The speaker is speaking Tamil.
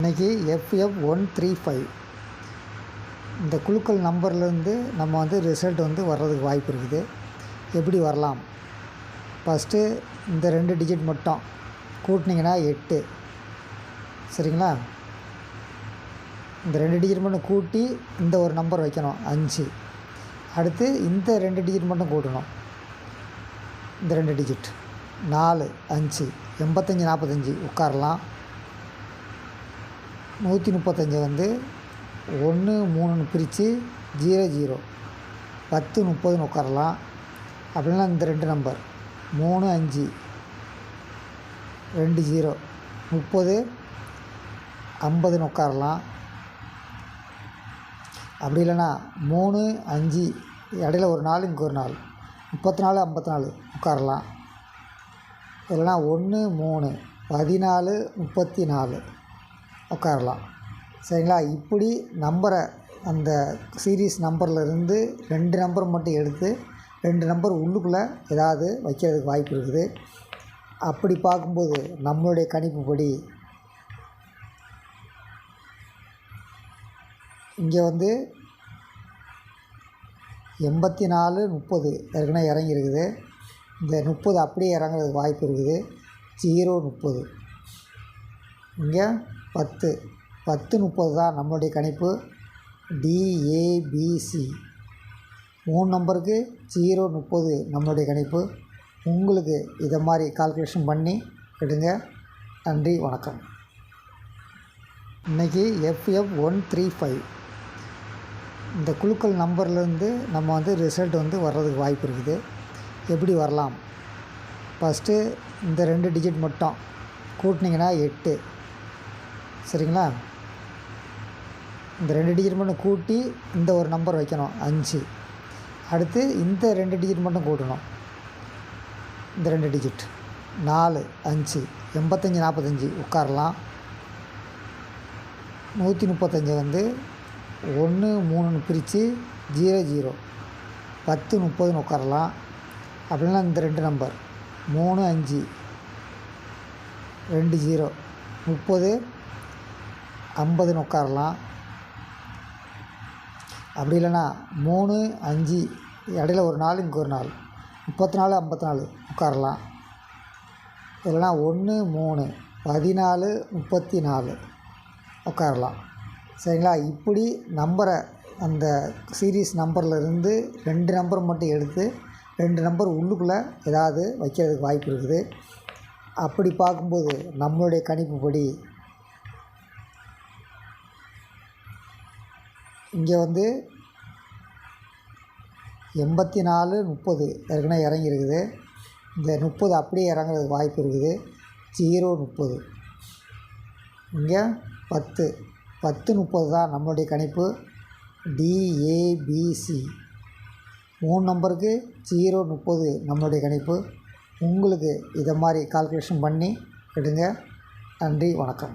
இன்றைக்கி FF135 இந்த குழுக்கள் நம்பர்லேருந்து நம்ம ரிசல்ட் வர்றதுக்கு வாய்ப்பு இருக்குது. எப்படி வரலாம்? ஃபஸ்ட்டு இந்த 2 டிஜிட் மட்டும் கூட்டினீங்கன்னா 8, சரிங்களா? இந்த 2 டிஜிட் மட்டும் கூட்டி இந்த ஒரு நம்பர் வைக்கணும் 5. அடுத்து இந்த 2 டிஜிட் மட்டும் கூட்டணும், இந்த 2 டிஜிட் 4, 5, 85, 45 உட்காரலாம். 135 1, 3ன்னு பிரித்து 0, 0, 10, 30ன்னு உட்காரலாம். அப்படின்னா இந்த 2 நம்பர் 3, 5, 2, 0, 30, 50ன்னு உட்காரலாம். அப்படி இல்லைன்னா 3, 5 இடையில ஒரு 4, இங்கே ஒரு 4, 34, 54 உட்காரலாம். இல்லைனா 1, 3, 14, 34 உட்காரலாம். சரிங்களா? இப்படி நம்பரை அந்த சீரீஸ் நம்பர்லேருந்து 2 நம்பர் மட்டும் எடுத்து 2 நம்பர் உள்ளுக்குள்ளே ஏதாவது வைக்கிறதுக்கு வாய்ப்பு இருக்குது. அப்படி பார்க்கும்போது நம்மளுடைய கணிப்புப்படி இங்கே 84, 30 ஏற்கனவே இறங்கியிருக்குது. இந்த 30 அப்படியே இறங்குறதுக்கு வாய்ப்பு இருக்குது. 0, 30, இங்கே 10, 10, 30 தான் நம்மளுடைய கணிப்பு. DABC 3 நம்பருக்கு 0, 30 நம்மளுடைய கணிப்பு. உங்களுக்கு இதை மாதிரி கால்குலேஷன் பண்ணி எடுங்க. நன்றி, வணக்கம். இன்றைக்கி FF135 இந்த குழுக்கள் நம்பர்லேருந்து நம்ம ரிசல்ட் வர்றதுக்கு வாய்ப்பு இருக்குது. எப்படி வரலாம்? ஃபஸ்ட்டு இந்த 2 டிஜிட் மட்டும் கூட்டினீங்கன்னா 8, சரிங்களா? இந்த 2 டிஜிட் மட்டும் கூட்டி இந்த ஒரு நம்பர் வைக்கணும் 5. அடுத்து இந்த 2 டிஜிட் மட்டும் கூட்டணும், இந்த 2 டிஜிட் 4, 5, 85, 45 உட்காரலாம். 135 1, 3ன்னு பிரித்து 0, 0, 10, 30ன்னு உட்காரலாம். அப்படின்னா இந்த 2 நம்பர் 3, 5, 2, 0, 30, 50ன்னு உட்காரலாம். அப்படி இல்லைன்னா 3, 5 இடையில ஒரு 4, இங்கே ஒரு 4, 34, 54 உட்காரலாம். இல்லைனா 1, 3, 14, 34 உட்காரலாம். சரிங்களா? இப்படி நம்பரை அந்த சீரீஸ் நம்பர்லேருந்து 2 நம்பர் மட்டும் எடுத்து 2 நம்பர் உள்ளுக்குள்ளே ஏதாவது வைக்கிறதுக்கு வாய்ப்பு இருக்குது. அப்படி பார்க்கும்போது நம்மளுடைய கணிப்புப்படி இங்கே 84, 30 ஏற்கனவே இறங்கியிருக்குது. இந்த 30 அப்படியே இறங்குறதுக்கு வாய்ப்பு இருக்குது. 0, 30, இங்கே 10, 10, 30 தான் நம்மளுடைய கணிப்பு. DABC 3 நம்பருக்கு 0, 30 நம்மளுடைய கணிப்பு. உங்களுக்கு இதை மாதிரி கால்குலேஷன் பண்ணி எடுங்க. நன்றி, வணக்கம்.